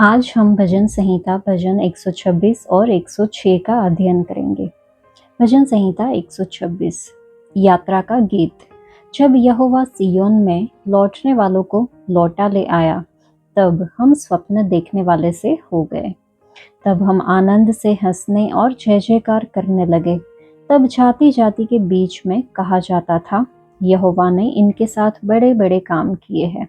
आज हम भजन संहिता भजन 126 और 106 का अध्ययन करेंगे। भजन संहिता 126 यात्रा का गीत। जब यहोवा सिय्योन में लौटने वालों को लौटा ले आया, तब हम स्वप्न देखने वाले से हो गए। तब हम आनंद से हंसने और जय जयकार करने लगे। तब जाति जाति के बीच में कहा जाता था, यहोवा ने इनके साथ बड़े बड़े काम किए हैं।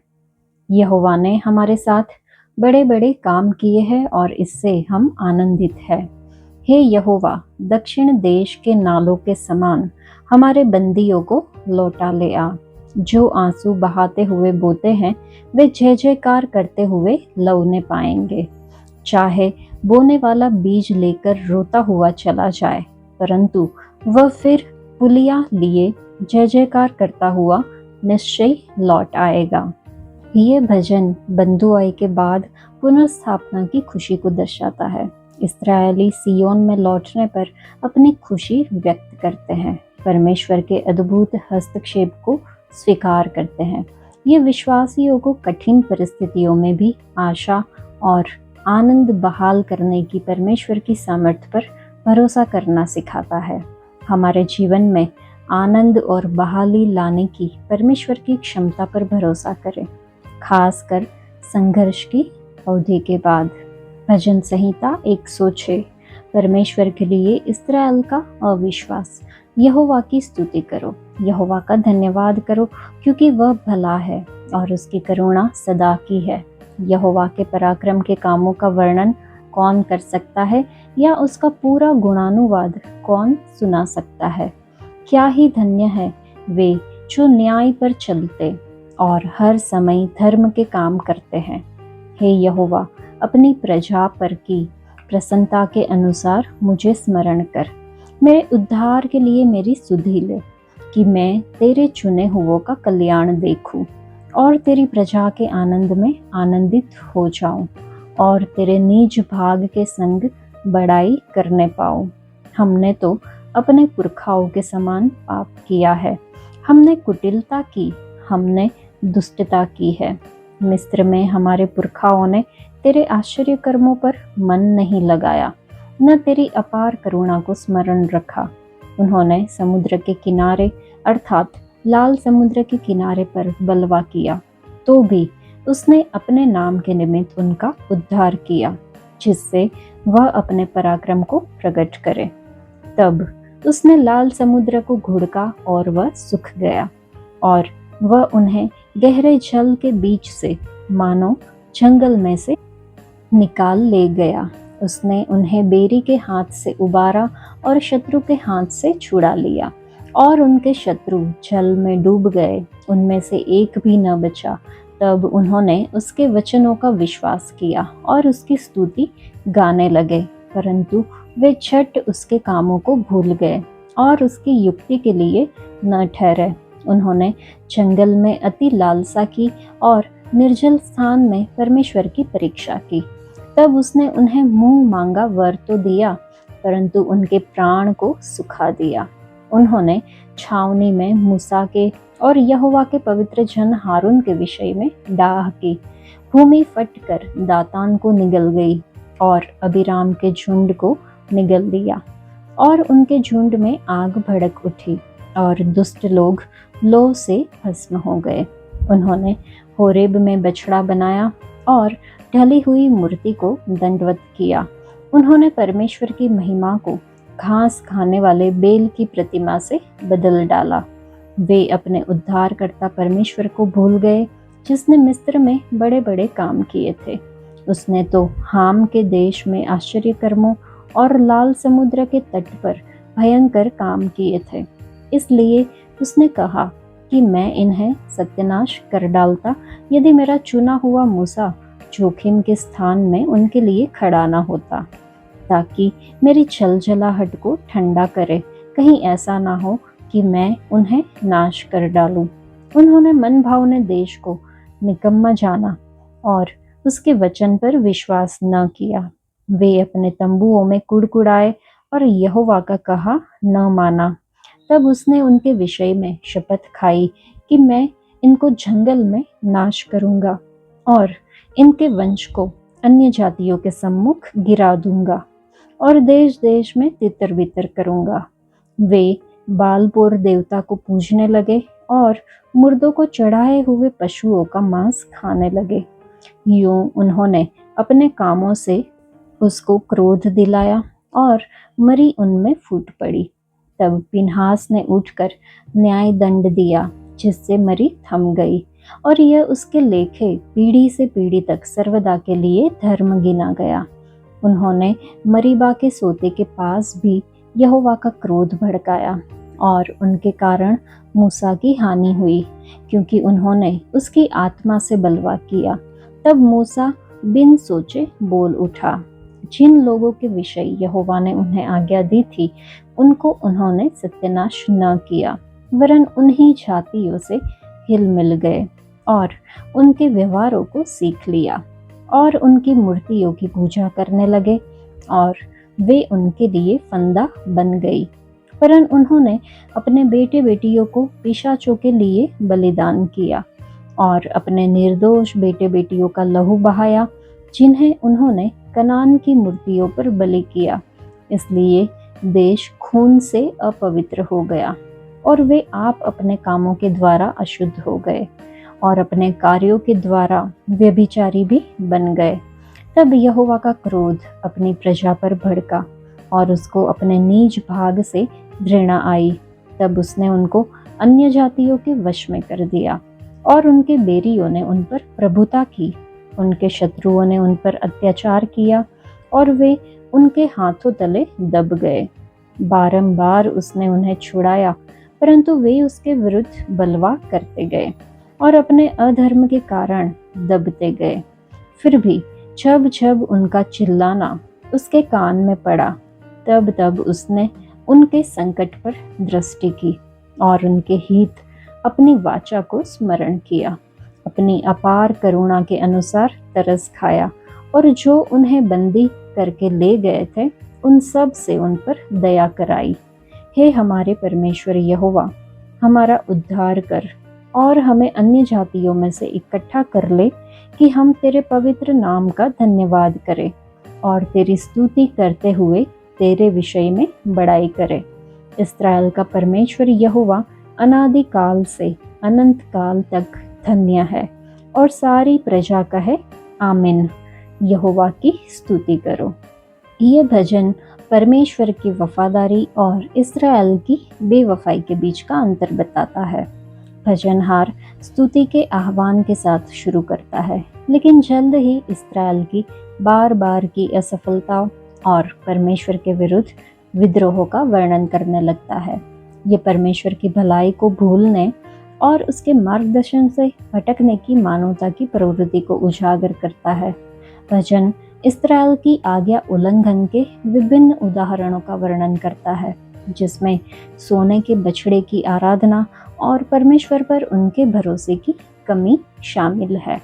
यहोवा ने हमारे साथ बड़े बड़े काम किए हैं और इससे हम आनंदित हैं। हे यहोवा, दक्षिण देश के नालों के समान हमारे बंदियों को लौटा ले आ। जो आंसू बहाते हुए बोते हैं, वे जय जयकार करते हुए लौने पाएंगे। चाहे बोने वाला बीज लेकर रोता हुआ चला जाए, परंतु वह फिर पुलिया लिए जय जयकार करता हुआ निश्चय लौट आएगा। ये भजन बंधुआई के बाद पुनर्स्थापना की खुशी को दर्शाता है। इस्राएली सियोन में लौटने पर अपनी खुशी व्यक्त करते हैं, परमेश्वर के अद्भुत हस्तक्षेप को स्वीकार करते हैं। ये विश्वासियों को कठिन परिस्थितियों में भी आशा और आनंद बहाल करने की परमेश्वर की सामर्थ्य पर भरोसा करना सिखाता है। हमारे जीवन में आनंद और बहाली लाने की परमेश्वर की क्षमता पर भरोसा करें, खासकर संघर्ष की अवधि के बाद। भजन संहिता 106 परमेश्वर के लिए इस्राएल का अविश्वास। यहोवा की स्तुति करो, यहोवा का धन्यवाद करो, क्योंकि वह भला है और उसकी करुणा सदा की है। यहोवा के पराक्रम के कामों का वर्णन कौन कर सकता है, या उसका पूरा गुणानुवाद कौन सुना सकता है। क्या ही धन्य है वे जो न्याय पर चलते और हर समय धर्म के काम करते हैं। हे यहोवा, अपनी प्रजा पर की प्रसन्नता के अनुसार मुझे स्मरण कर। मेरे उद्धार के लिए मेरी सुधि ले, कि मैं तेरे चुने हुओं का कल्याण देखूं और तेरी प्रजा के आनंद में आनंदित हो जाऊं और तेरे निज भाग के संग बड़ाई करने पाऊं। हमने तो अपने पुरखाओं के समान पाप किया है, हमने कुटिलता की, हमने दुष्टता की है। मिस्र में हमारे पुरखाओं ने तेरे आश्चर्य कर्मों पर मन नहीं लगाया, न तेरी अपार करुणा को स्मरण रखा। उन्होंने समुद्र के किनारे अर्थात लाल समुद्र के किनारे पर बलवा किया, तो भी उसने अपने नाम के निमित्त उनका उद्धार किया, जिससे वह अपने पराक्रम को प्रकट करे। तब उसने लाल समुद्र को घुड़का और वह सूख गया, और वह उन्हें गहरे जल के बीच से मानो जंगल में से निकाल ले गया। उसने उन्हें बेरी के हाथ से उबारा और शत्रु के हाथ से छुड़ा लिया, और उनके शत्रु जल में डूब गए, उनमें से एक भी न बचा। तब उन्होंने उसके वचनों का विश्वास किया और उसकी स्तुति गाने लगे, परंतु वे झट उसके कामों को भूल गए और उसकी युक्ति के लिए न ठहरे। उन्होंने जंगल में अति लालसा की और निर्जल स्थान में परमेश्वर की परीक्षा की। तब उसने उन्हें मुंह मांगा वर तो दिया, परंतु उनके प्राण को सुखा दिया। उन्होंने छावनी में मूसा के और यहोवा के पवित्र जन हारून के विषय में डाह की। भूमि फटकर दातान को निगल गई और अबीराम के झुंड को निगल दिया, और उनके झुंड में आग भड़क उठी और दुष्ट लोग लौ से भस्म हो गए। उन्होंने होरेब में बछड़ा बनाया और ढली हुई मूर्ति को दंडवत किया। उन्होंने परमेश्वर की महिमा को घास खाने वाले बेल की प्रतिमा से बदल डाला। वे अपने उद्धारकर्ता परमेश्वर को भूल गए, जिसने मिस्र में बड़े बड़े काम किए थे। उसने तो हाम के देश में आश्चर्य कर्मों और लाल समुद्र के तट पर भयंकर काम किए थे। इसलिए उसने कहा कि मैं इन्हें सत्यानाश कर डालता, यदि मेरा चुना हुआ मूसा जोखिम के स्थान में उनके लिए खड़ा न होता, ताकि मेरी छलछलाहट को ठंडा करे। कहीं ऐसा ना हो कि मैं उन्हें नाश कर डालूं। उन्होंने मन भावने देश को निकम्मा जाना और उसके वचन पर विश्वास न किया। वे अपने तंबुओं में कुड़कुड़ाए और यहोवा का कहा न माना। तब उसने उनके विषय में शपथ खाई कि मैं इनको जंगल में नाश करूंगा और इनके वंश को अन्य जातियों के सम्मुख गिरा दूंगा और देश देश में तितर बितर करूंगा। वे बालपोर देवता को पूजने लगे और मुर्दों को चढ़ाए हुए पशुओं का मांस खाने लगे। यूं उन्होंने अपने कामों से उसको क्रोध दिलाया और मरी उनमें फूट पड़ी। तब पिन्हास ने उठकर न्याय दंड दिया, जिससे मरी थम गई और यह उसके लेखे पीढ़ी से पीढ़ी तक सर्वदा के लिए धर्म गिना गया। उन्होंने मरीबा के सोते के पास भी यहोवा का क्रोध भड़काया और उनके कारण मूसा की हानि हुई, क्योंकि उन्होंने उसकी आत्मा से बलवा किया। तब मूसा बिन सोचे बोल उठा। जिन लोगों के विषय यहोवा ने उन्हें आज्ञा दी थी, उनको उन्होंने सत्यानाश न किया, वरन उन्हीं जातियों से हिल मिल गए और उनके व्यवहारों को सीख लिया और उनकी मूर्तियों की पूजा करने लगे और वे उनके लिए फंदा बन गई। परन उन्होंने अपने बेटे बेटियों को पिशाचों के लिए बलिदान किया और अपने निर्दोष बेटे बेटियों का लहू बहाया, जिन्हें उन्होंने कनान की मूर्तियों पर बलि किया। इसलिए देश खून से अपवित्र हो गया और वे आप अपने कामों के द्वारा अशुद्ध हो गए और अपने कार्यों के द्वारा व्यभिचारी भी बन गए। तब यहोवा का क्रोध अपनी प्रजा पर भड़का और उसको अपने नीच भाग से घृणा आई। तब उसने उनको अन्य जातियों के वश में कर दिया और उनके बेरियों ने उन पर प्रभुता की। उनके शत्रुओं ने उन पर अत्याचार किया और वे उनके हाथों तले दब गए। बारंबार उसने उन्हें छुड़ाया, परंतु वे उसके विरुद्ध बलवा करते गए और अपने अधर्म के कारण दबते गए। फिर भी जब जब उनका चिल्लाना उसके कान में पड़ा, तब तब उसने उनके संकट पर दृष्टि की और उनके हित अपनी वाचा को स्मरण किया। अपनी अपार करुणा के अनुसार तरस खाया और जो उन्हें बंदी करके ले गए थे, उन सब से उन पर दया कराई। हे हमारे परमेश्वर यहोवा, हमारा उद्धार कर और हमें अन्य जातियों में से इकट्ठा कर ले कि हम तेरे पवित्र नाम का धन्यवाद करें और तेरी स्तुति करते हुए तेरे विषय में बड़ाई करें। इस्राएल का परमेश्वर यहोवा अनादि काल से अनंत काल तक धन्य है और सारी प्रजा कहे आमीन। यहोवा की स्तुति करो। ये भजन परमेश्वर की वफादारी और इस्राएल की बेवफाई के बीच का अंतर बताता है। भजनहार स्तुति के आह्वान के साथ शुरू करता है, लेकिन जल्द ही इस्राएल की बार बार की असफलता और परमेश्वर के विरुद्ध विद्रोह का वर्णन करने लगता है। ये परमेश्वर की भलाई को भूलने और उसके मार्गदर्शन से भटकने की मानवता की प्रवृत्ति को उजागर करता है। भजन इस्राएल की आज्ञा उल्लंघन के विभिन्न उदाहरणों का वर्णन करता है, जिसमें सोने के बछड़े की आराधना और परमेश्वर पर उनके भरोसे की कमी शामिल है।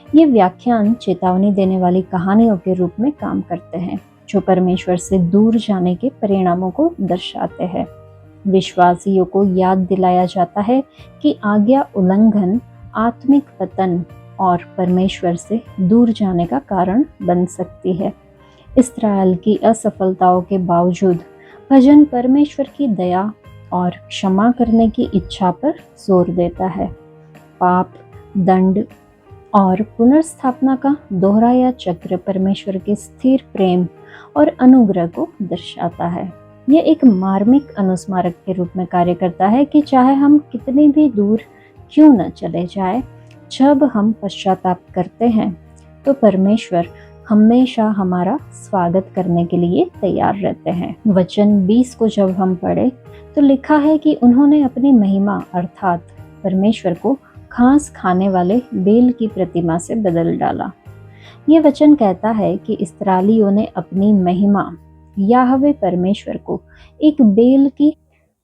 ये व्याख्यान चेतावनी देने वाली कहानियों के रूप में काम करते हैं, जो परमेश्वर से दूर जाने के परिणामों को दर्शाते हैं। विश्वासियों को याद दिलाया जाता है कि आज्ञा उल्लंघन आत्मिक पतन और परमेश्वर से दूर जाने का कारण बन सकती है। इस्राएल की असफलताओं के बावजूद भजन परमेश्वर की दया और क्षमा करने की इच्छा पर जोर देता है। पाप, दंड और पुनर्स्थापना का दोहराया चक्र परमेश्वर के स्थिर प्रेम और अनुग्रह को दर्शाता है। यह एक मार्मिक अनुस्मारक के रूप में कार्य करता है कि चाहे हम कितने भी दूर क्यों न चले जाए, जब हम पश्चाताप करते हैं तो परमेश्वर हमेशा हमारा स्वागत करने के लिए तैयार रहते हैं। वचन 20 को जब हम पढ़े तो लिखा है कि उन्होंने अपनी महिमा अर्थात परमेश्वर को घास खाने वाले बेल की प्रतिमा से बदल डाला। ये वचन कहता है कि इस्राएलियों ने अपनी महिमा याहवे परमेश्वर को एक बेल की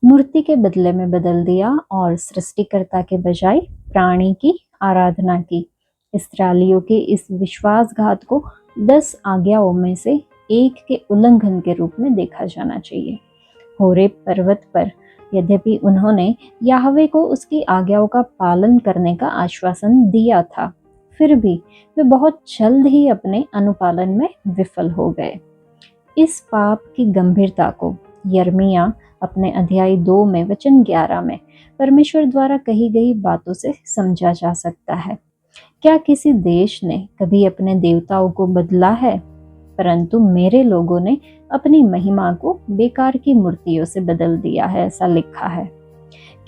मूर्ति के बदले में बदल दिया और सृष्टिकर्ता के बजाय प्राणी की आराधना की। इस्राएलियों के इस विश्वासघात को 10 आज्ञाओं में से एक के उल्लंघन के रूप में देखा जाना चाहिए। होरेब पर्वत पर यद्यपि उन्होंने याहवे को उसकी आज्ञाओं का पालन करने का आश्वासन दिया था, फिर भी वे बहुत जल्द ही अपने अनुपालन में विफल हो गए। इस पाप की गंभीरता को यिर्मयाह अपने अध्याय 2 में वचन 11 में परमेश्वर द्वारा कही गई बातों से समझा जा सकता है। क्या किसी देश ने कभी अपने देवताओं को बदला है? परंतु मेरे लोगों ने अपनी महिमा को बेकार की मूर्तियों से बदल दिया है, ऐसा लिखा है।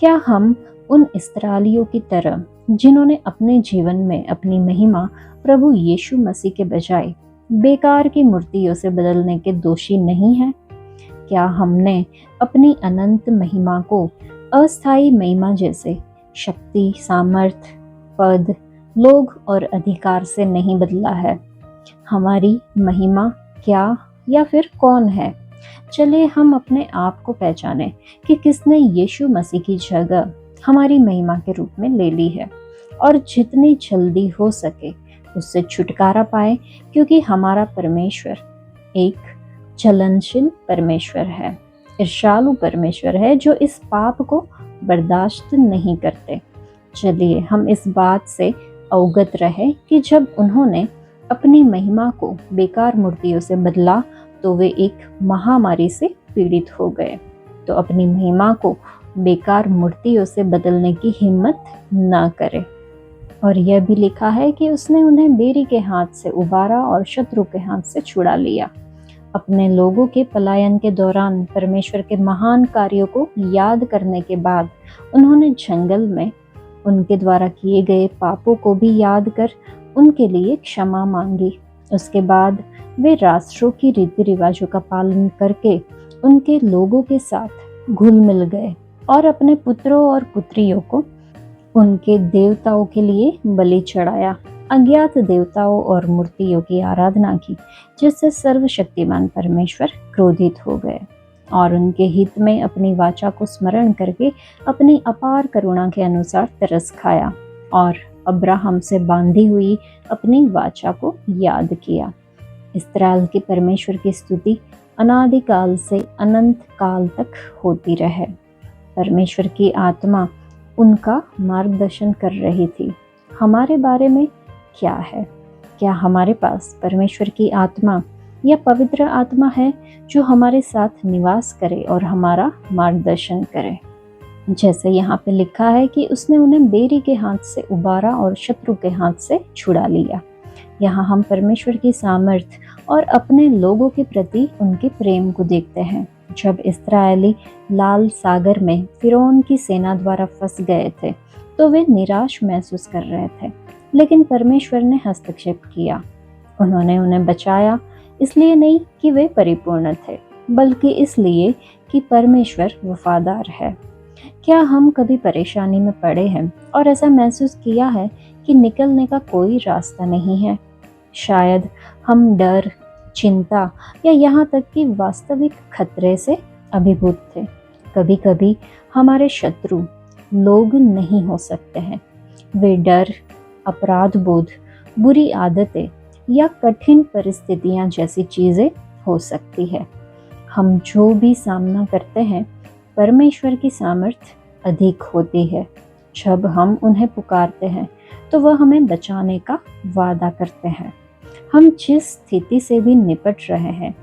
क्या हम उन इस्राएलियों की तरह, जिन्होंने अपने जीवन में अपनी महिमा प्रभु यीशु मसीह के बजाय बेकार की मूर्तियों से बदलने के दोषी नहीं हैं? क्या हमने अपनी अनंत महिमा को अस्थायी महिमा जैसे शक्ति, सामर्थ्य, पद, लोग और अधिकार से नहीं बदला है? हमारी महिमा क्या या फिर कौन है? चलिए हम अपने आप को पहचानें कि किसने यीशु मसीह की जगह हमारी महिमा के रूप में ले ली है, और जितनी जल्दी हो सके उससे छुटकारा पाए, क्योंकि हमारा परमेश्वर एक चलनशील परमेश्वर है, ईर्ष्यालु परमेश्वर है, जो इस पाप को बर्दाश्त नहीं करते। चलिए हम इस बात से अवगत रहे कि जब उन्होंने अपनी महिमा को बेकार मूर्तियों से बदला तो वे एक महामारी से पीड़ित हो गए। तो अपनी महिमा को बेकार मूर्तियों से बदलने की हिम्मत ना करें। और यह भी लिखा है कि उसने उन्हें बेरी के हाथ से उबारा और शत्रु के हाथ से छुड़ा लिया। अपने लोगों के पलायन के दौरान परमेश्वर के महान कार्यों को याद करने के बाद उन्होंने जंगल में उनके द्वारा किए गए पापों को भी याद कर उनके लिए क्षमा मांगी। उसके बाद वे राष्ट्रों की रीति रिवाजों का पालन करके उनके लोगों के साथ घुल मिल गए और अपने पुत्रों और पुत्रियों को उनके देवताओं के लिए बलि चढ़ाया, अज्ञात देवताओं और मूर्तियों की आराधना की, जिससे सर्वशक्तिमान परमेश्वर क्रोधित हो गए और उनके हित में अपनी वाचा को स्मरण करके अपनी अपार करुणा के अनुसार तरस खाया और अब्राहम से बांधी हुई अपनी वाचा को याद किया। इस्राएल के परमेश्वर की स्तुति अनादिकाल से अनंत काल तक होती रहे। परमेश्वर की आत्मा उनका मार्गदर्शन कर रही थी। हमारे बारे में क्या है? क्या हमारे पास परमेश्वर की आत्मा या पवित्र आत्मा है जो हमारे साथ निवास करे और हमारा मार्गदर्शन करे? जैसे यहाँ पे लिखा है कि उसने उन्हें बेरी के हाथ से उबारा और शत्रु के हाथ से छुड़ा लिया। यहाँ हम परमेश्वर की सामर्थ्य और अपने लोगों के प्रति उनके प्रेम को देखते हैं। जब इस्राएली लाल सागर में फिरौन की सेना द्वारा फंस गए थे तो वे निराश महसूस कर रहे थे, लेकिन परमेश्वर ने हस्तक्षेप किया। उन्होंने उन्हें बचाया, इसलिए नहीं कि वे परिपूर्ण थे, बल्कि इसलिए कि परमेश्वर वफादार है। क्या हम कभी परेशानी में पड़े हैं और ऐसा महसूस किया है कि निकलने का कोई रास्ता नहीं है? शायद हम डर, चिंता या यहाँ तक कि वास्तविक खतरे से अभिभूत थे। कभी कभी हमारे शत्रु लोग नहीं हो सकते हैं। वे डर, अपराध बोध, बुरी आदतें या कठिन परिस्थितियां जैसी चीजें हो सकती है। हम जो भी सामना करते हैं, परमेश्वर की सामर्थ्य अधिक होती है। जब हम उन्हें पुकारते हैं तो वह हमें बचाने का वादा करते हैं। हम जिस स्थिति से भी निपट रहे हैं,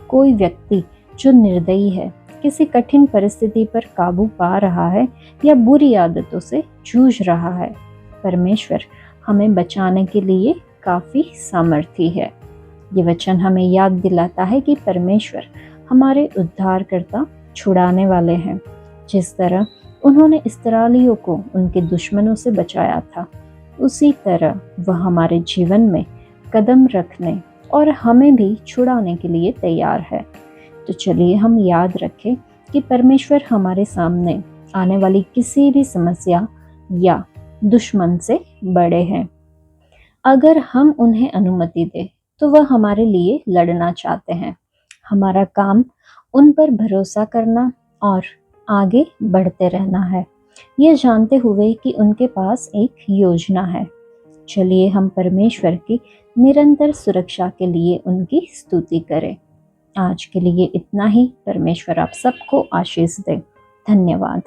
कोई व्यक्ति जो निर्दयी है, किसी कठिन परिस्थिति पर काबू पा रहा है या बुरी आदतों से जूझ रहा है, परमेश्वर हमें बचाने के लिए काफी सामर्थी है। ये वचन हमें याद दिलाता है कि परमेश्वर हमारे उद्धारकर्ता, छुड़ाने वाले हैं। जिस तरह उन्होंने इस्राएलियों को उनके दुश्मनों से बचाया था, उसी तरह वह हमारे जीवन में कदम रखने और हमें भी छुड़ाने के लिए तैयार है। तो चलिए हम याद रखें कि परमेश्वर हमारे सामने आने वाली किसी भी समस्या या दुश्मन से बड़े हैं। अगर हम उन्हें अनुमति दें तो वह हमारे लिए लड़ना चाहते हैं। हमारा काम उन पर भरोसा करना और आगे बढ़ते रहना है, ये जानते हुए कि उनके पास एक योजना है। चलिए हम परमेश्वर की निरंतर सुरक्षा के लिए उनकी स्तुति करें। आज के लिए इतना ही। परमेश्वर आप सबको आशीष दे। धन्यवाद।